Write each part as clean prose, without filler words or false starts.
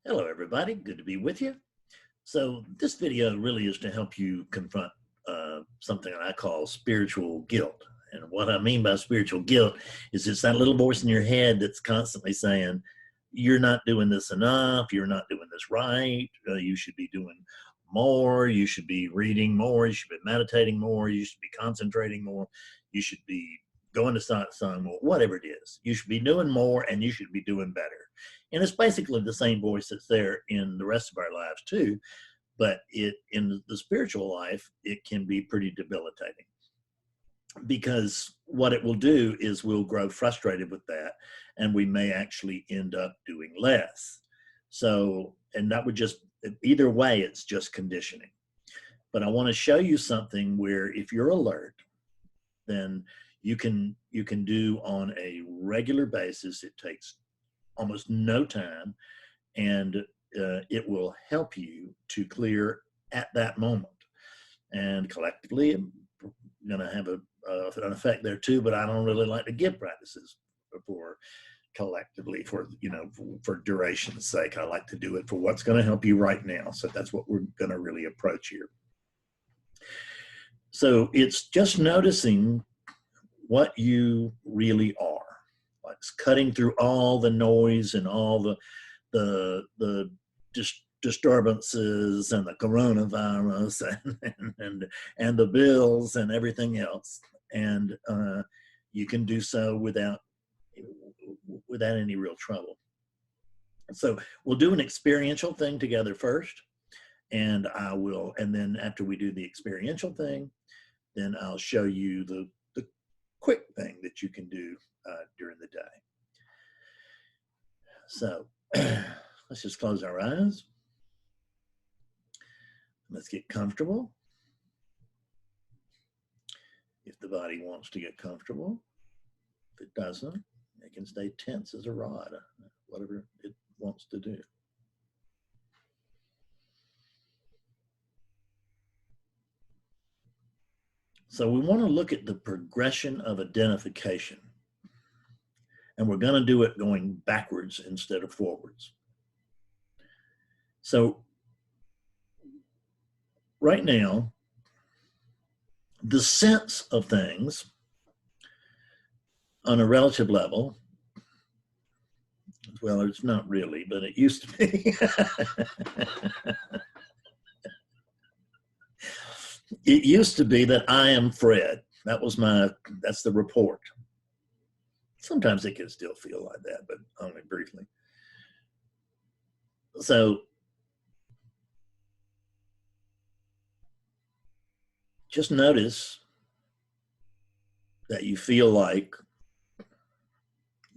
Hello, everybody. Good to be with you. So this video really is to help you confront something that I call spiritual guilt. And what I mean by spiritual guilt is it's that little voice in your head that's constantly saying, you're not doing this enough, you're not doing this right, you should be doing more, you should be reading more, you should be meditating more, you should be concentrating more, you should be going to sun more, whatever it is. You should be doing more and you should be doing better. And it's basically the same voice that's there in the rest of our lives too, but in the spiritual life, it can be pretty debilitating, because what it will do is we'll grow frustrated with that and we may actually end up doing less. So, and that would just, either way, it's just conditioning. But I want to show you something where if you're alert, then you can do on a regular basis. It takes almost no time, and it will help you to clear at that moment. And collectively, I'm going to have an effect there too, but I don't really like to give practices for collectively for duration's sake. I like to do it for what's going to help you right now. So that's what we're going to really approach here. So it's just noticing what you really are. Like cutting through all the noise and all the disturbances and the coronavirus and the bills and everything else. And you can do so without any real trouble. So we'll do an experiential thing together first, and then after we do the experiential thing, then I'll show you the quick thing that you can do during the day. So let's just close our eyes. Let's get comfortable. If the body wants to get comfortable, if it doesn't, it can stay tense as a rod, whatever it wants to do. So we want to look at the progression of identification. And we're going to do it going backwards instead of forwards. So right now, the sense of things on a relative level, well, it's not really, but it used to be. It used to be that I am Fred. That's the report. Sometimes it can still feel like that, but only briefly. So just notice that you feel like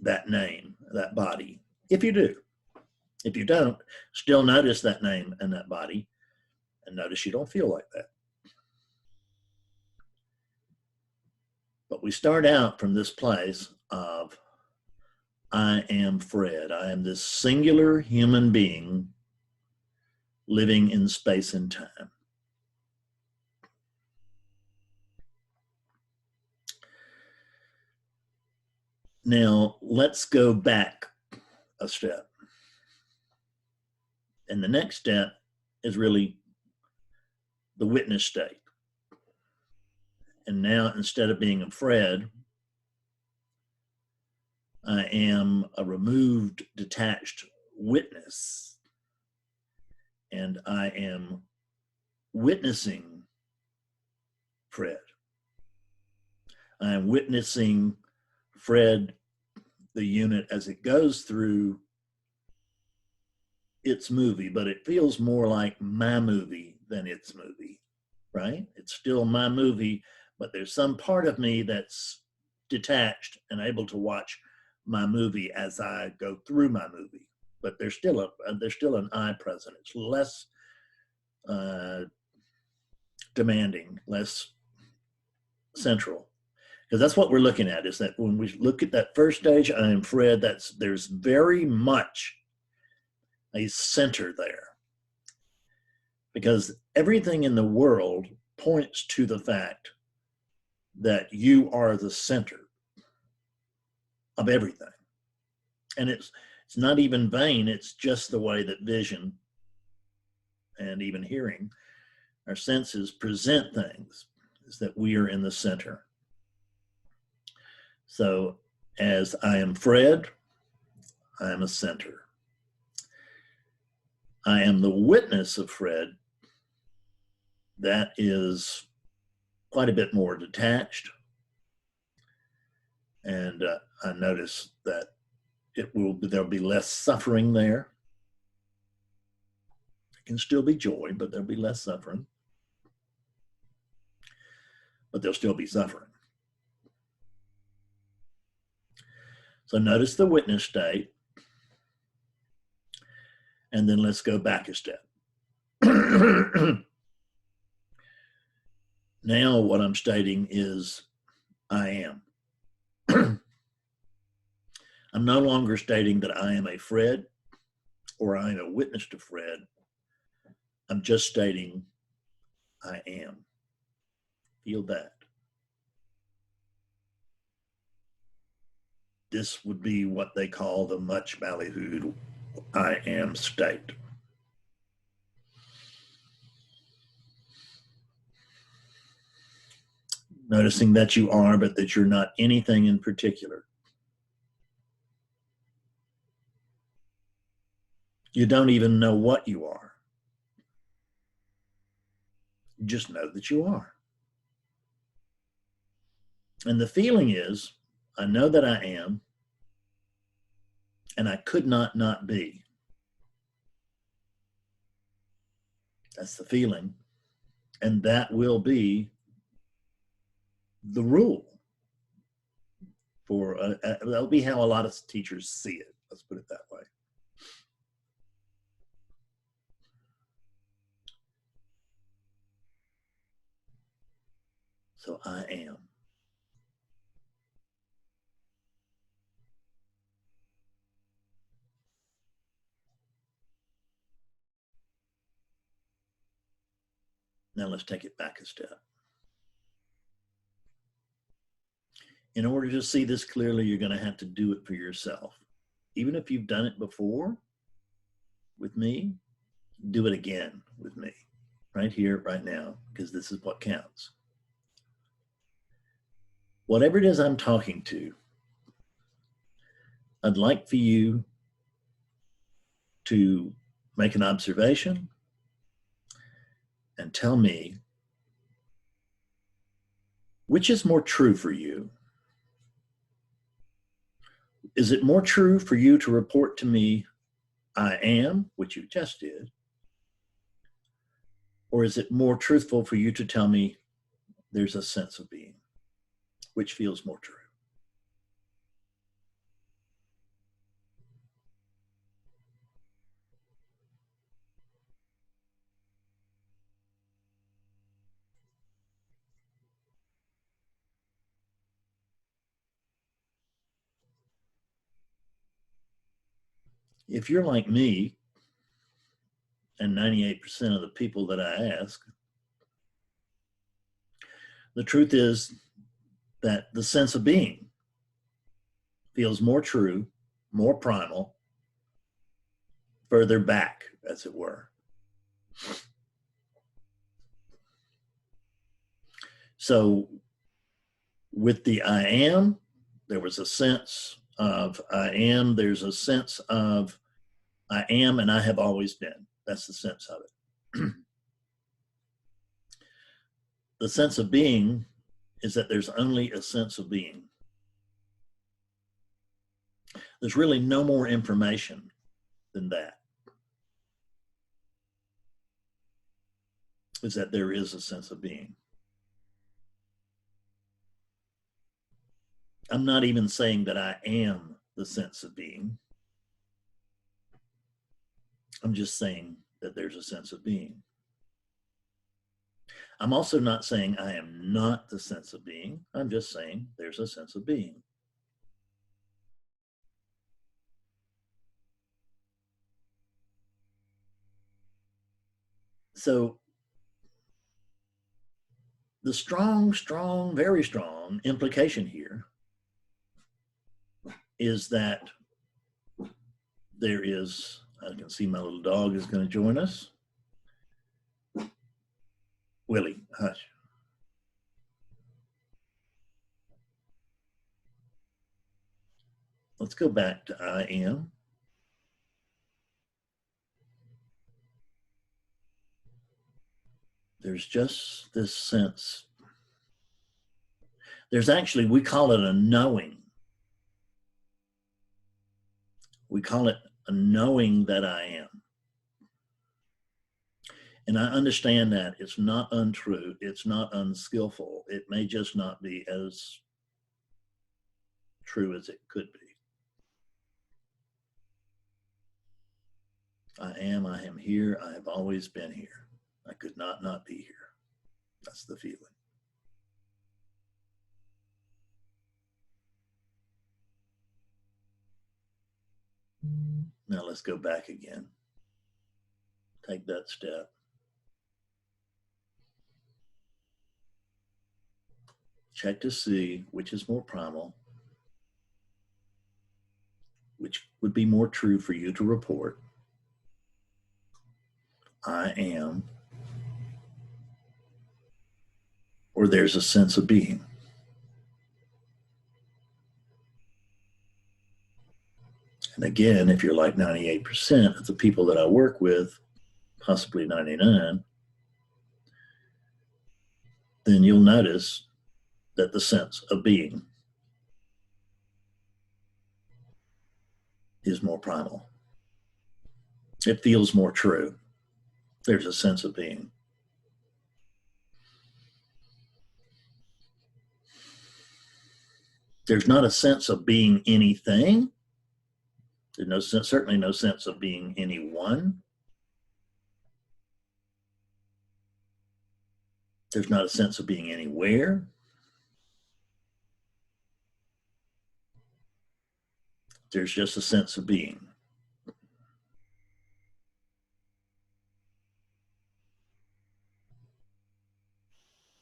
that name, that body, if you do. If you don't, still notice that name and that body, and notice you don't feel like that. But we start out from this place of, I am Fred. I am this singular human being living in space and time. Now, let's go back a step. And the next step is really the witness state. And now, instead of being a Fred, I am a removed, detached witness. And I am witnessing Fred. I am witnessing Fred, the unit, as it goes through its movie, but it feels more like my movie than its movie, right? It's still my movie, but there's some part of me that's detached and able to watch my movie as I go through my movie. But there's still an I present. It's less demanding, less central. Because that's what we're looking at, is that when we look at that first stage, I am Fred, there's very much a center there. Because everything in the world points to the fact that you are the center of everything. And It's not even vain, it's just the way that vision and even hearing, our senses present things, is that we are in the center. So as I am Fred, I am a center. I am the witness of Fred. That is quite a bit more detached. And I notice that there'll be less suffering there. It can still be joy, but there'll be less suffering. But there'll still be suffering. So notice the witness state. And then let's go back a step. Now what I'm stating is I am. I'm no longer stating that I am a Fred or I am a witness to Fred. I'm just stating I am. Feel that. This would be what they call the much ballyhooed I am state. Noticing that you are, but that you're not anything in particular. You don't even know what you are. You just know that you are. And the feeling is, I know that I am, and I could not be. That's the feeling. And that will be the rule. That'll be how a lot of teachers see it. Let's put it that way. So I am. Now let's take it back a step. In order to see this clearly, you're going to have to do it for yourself. Even if you've done it before with me, do it again with me, right here, right now, because this is what counts. Whatever it is I'm talking to, I'd like for you to make an observation and tell me which is more true for you. Is it more true for you to report to me, I am, which you just did? Or is it more truthful for you to tell me there's a sense of being? Which feels more true? If you're like me, and 98% of the people that I ask, the truth is that the sense of being feels more true, more primal, further back, as it were. So with the I am, there was a sense of I am, there's a sense of I am and I have always been. That's the sense of it. The sense of being is that there's only a sense of being. There's really no more information than that. Is that there is a sense of being. I'm not even saying that I am the sense of being. I'm just saying that there's a sense of being. I'm also not saying I am not the sense of being. I'm just saying there's a sense of being. So the strong, very strong implication here is that there is, I can see my little dog is going to join us. Willie, hush. Let's go back to I am. There's just this sense. There's actually, we call it a knowing. We call it a knowing that I am. And I understand that it's not untrue. It's not unskillful. It may just not be as true as it could be. I am here. I have always been here. I could not be here. That's the feeling. Now let's go back again. Take that step. Check to see which is more primal, which would be more true for you to report. I am, or there's a sense of being. And again, if you're like 98% of the people that I work with, possibly 99, then you'll notice that the sense of being is more primal. It feels more true. There's a sense of being. There's not a sense of being anything. There's certainly no sense of being anyone. There's not a sense of being anywhere. There's just a sense of being.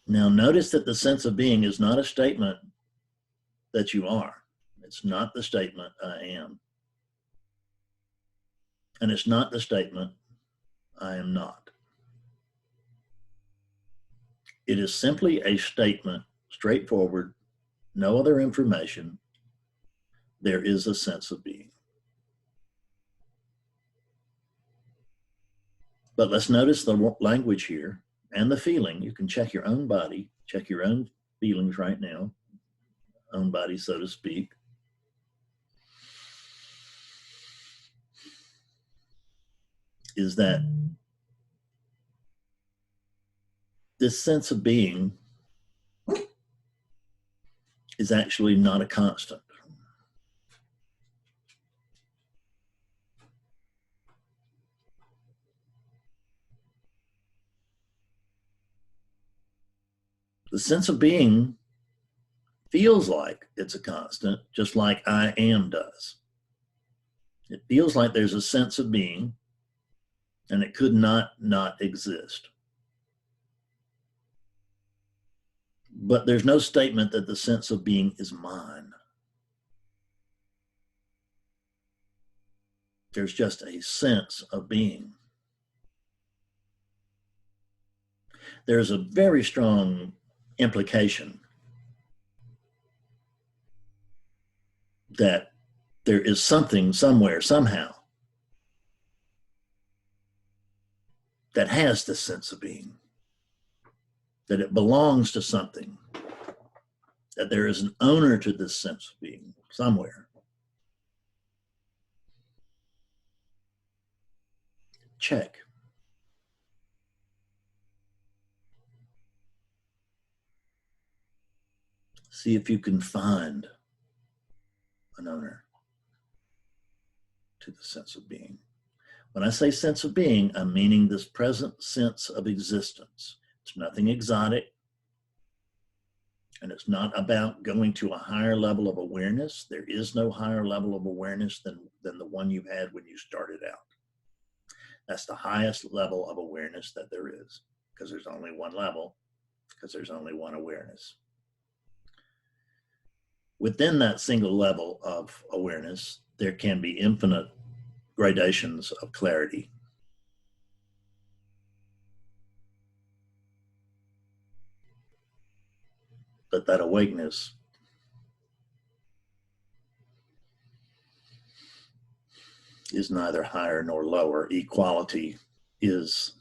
Now notice that the sense of being is not a statement that you are. It's not the statement I am. And it's not the statement I am not. It is simply a statement, straightforward, no other information. There is a sense of being. But let's notice the language here and the feeling. You can check your own body, check your own feelings right now, own body, so to speak. Is that this sense of being is actually not a constant. The sense of being feels like it's a constant, just like I am does. It feels like there's a sense of being, and it could not exist. But there's no statement that the sense of being is mine. There's just a sense of being. There's a very strong implication that there is something somewhere, somehow, that has this sense of being, that it belongs to something, that there is an owner to this sense of being somewhere. Check. See if you can find an owner to the sense of being. When I say sense of being, I'm meaning this present sense of existence. It's nothing exotic, and it's not about going to a higher level of awareness. There is no higher level of awareness than the one you had when you started out. That's the highest level of awareness that there is, because there's only one level, because there's only one awareness. Within that single level of awareness, there can be infinite gradations of clarity. But that awakeness is neither higher nor lower. Equality is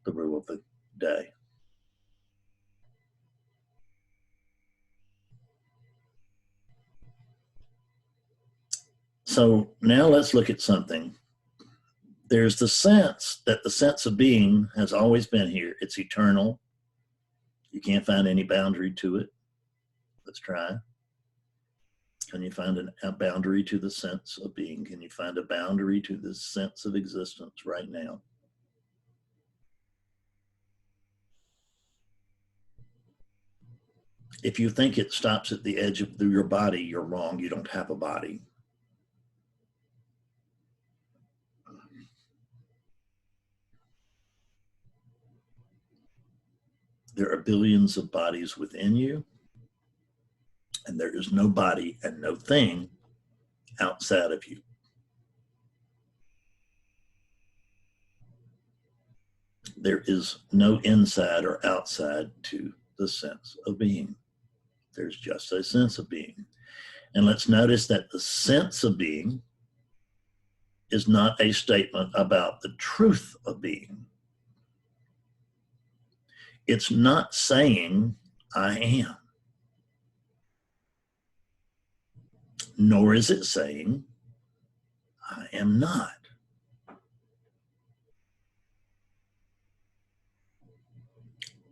the rule of the day. So now let's look at something. There's the sense that the sense of being has always been here. It's eternal. You can't find any boundary to it. Let's try. Can you find a boundary to the sense of being? Can you find a boundary to this sense of existence right now? If you think it stops at the edge of your body, you're wrong. You don't have a body. There are billions of bodies within you, and there is no body and no thing outside of you. There is no inside or outside to the sense of being. There's just a sense of being. And let's notice that the sense of being is not a statement about the truth of being. It's not saying, I am. Nor is it saying, I am not.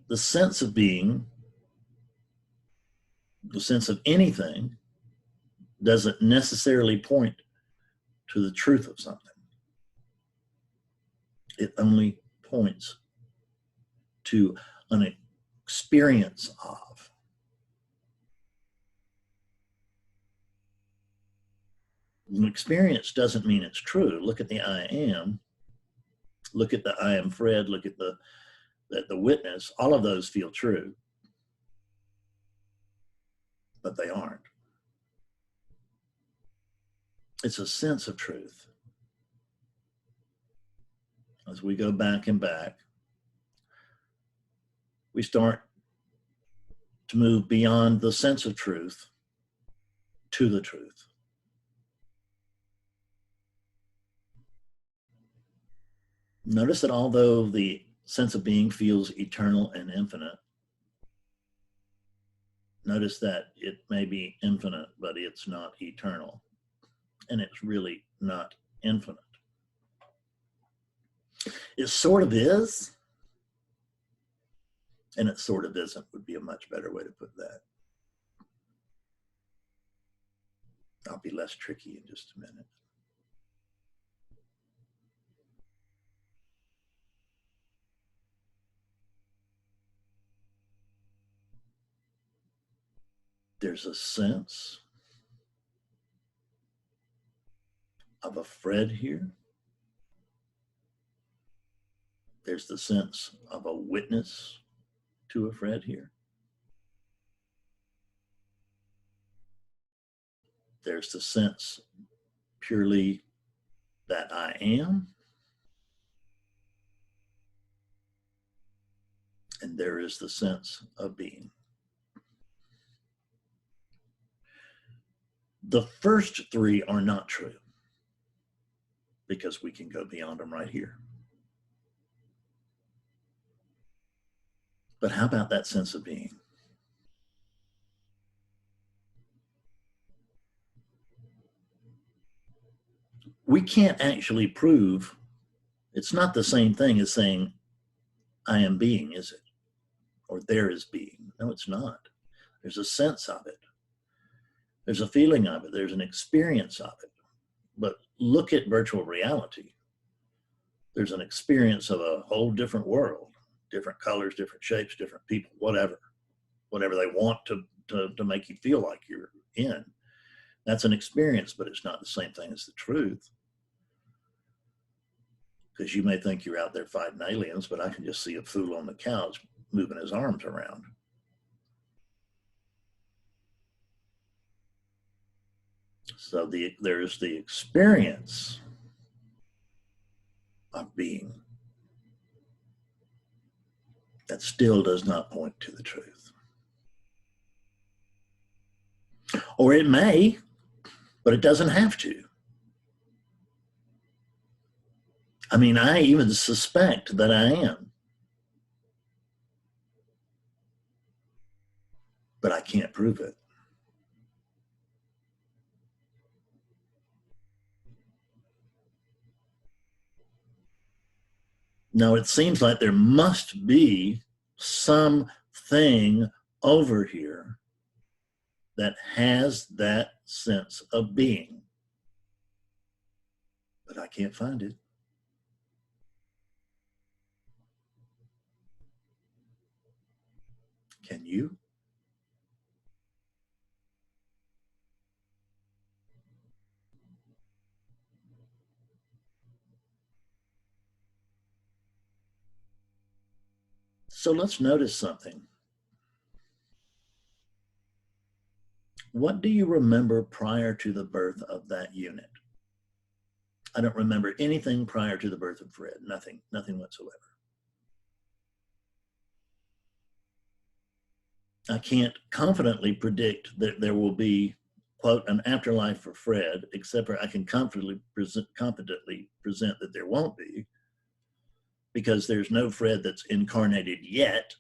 The sense of being, the sense of anything, doesn't necessarily point to the truth of something. It only points to an experience of. An experience doesn't mean it's true. Look at the I am. Look at the I am Fred. Look at the witness. All of those feel true, but they aren't. It's a sense of truth. As we go back and back, we start to move beyond the sense of truth to the truth. Notice that although the sense of being feels eternal and infinite, notice that it may be infinite, but it's not eternal. And it's really not infinite. It sort of is, and it sort of isn't would be a much better way to put that. I'll be less tricky in just a minute. There's a sense of a Fred here. There's the sense of a witness to a Fred here. There's the sense purely that I am. And there is the sense of being. The first three are not true because we can go beyond them right here. But how about that sense of being? We can't actually prove, it's not the same thing as saying, I am being, is it? Or there is being. No, it's not. There's a sense of it. There's a feeling of it. There's an experience of it. But look at virtual reality. There's an experience of a whole different world, different colors, different shapes, different people, whatever they want to make you feel like you're in. That's an experience, but it's not the same thing as the truth. Because you may think you're out there fighting aliens, but I can just see a fool on the couch moving his arms around. So there's the experience of being. That still does not point to the truth. Or it may, but it doesn't have to. I mean, I even suspect that I am, but I can't prove it. Now, it seems like there must be something over here that has that sense of being, but I can't find it. Can you? So let's notice something. What do you remember prior to the birth of that unit? I don't remember anything prior to the birth of Fred. Nothing whatsoever. I can't confidently predict that there will be, quote, an afterlife for Fred, except for I can confidently present that there won't be, because there's no Fred that's incarnated yet.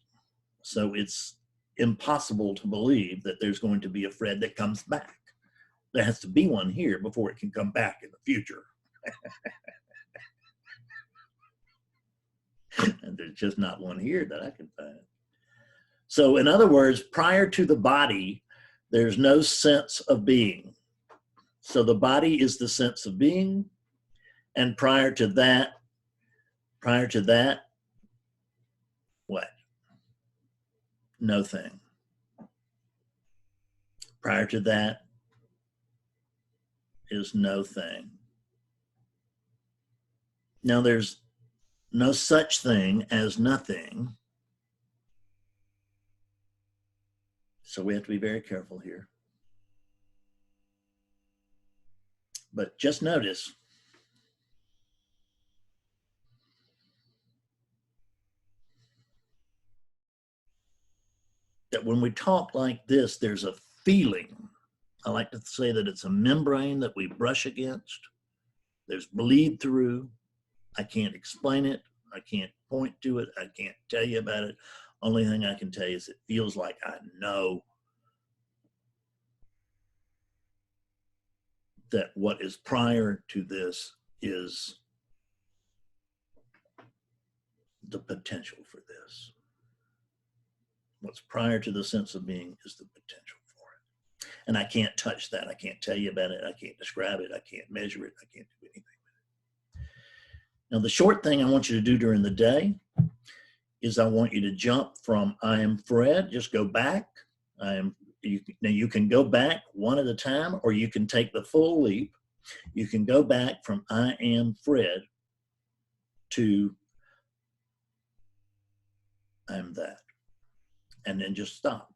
So it's impossible to believe that there's going to be a Fred that comes back. There has to be one here before it can come back in the future. And there's just not one here that I can find. So in other words, prior to the body, there's no sense of being. So the body is the sense of being. And prior to that, what? No thing. Prior to that is no thing. Now there's no such thing as nothing. So we have to be very careful here. But just notice that when we talk like this, there's a feeling. I like to say that it's a membrane that we brush against. There's bleed through. I can't explain it. I can't point to it. I can't tell you about it. Only thing I can tell you is it feels like I know that what is prior to this is the potential for this. What's prior to the sense of being is the potential for it. And I can't touch that. I can't tell you about it. I can't describe it. I can't measure it. I can't do anything with it. Now, the short thing I want you to do during the day is I want you to jump from I am Fred, just go back. Now you can go back one at a time, or you can take the full leap. You can go back from I am Fred to I'm that, and then just stop.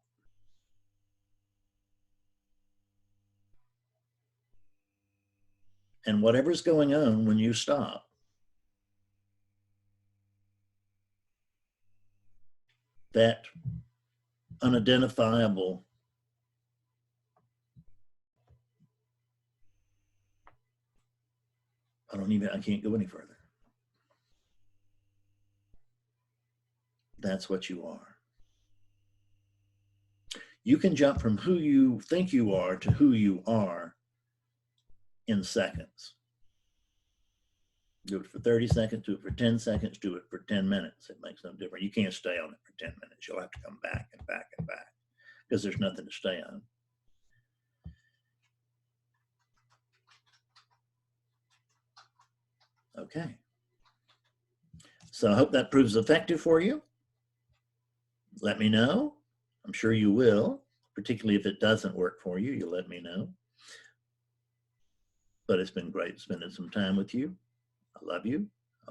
And whatever's going on when you stop, that unidentifiable I can't go any further. That's what you are. You can jump from who you think you are to who you are in seconds. Do it for 30 seconds, do it for 10 seconds, do it for 10 minutes. It makes no difference. You can't stay on it for 10 minutes. You'll have to come back and back and back because there's nothing to stay on. Okay. So I hope that proves effective for you. Let me know. I'm sure you will, particularly if it doesn't work for you, you'll let me know. But it's been great spending some time with you. I love you.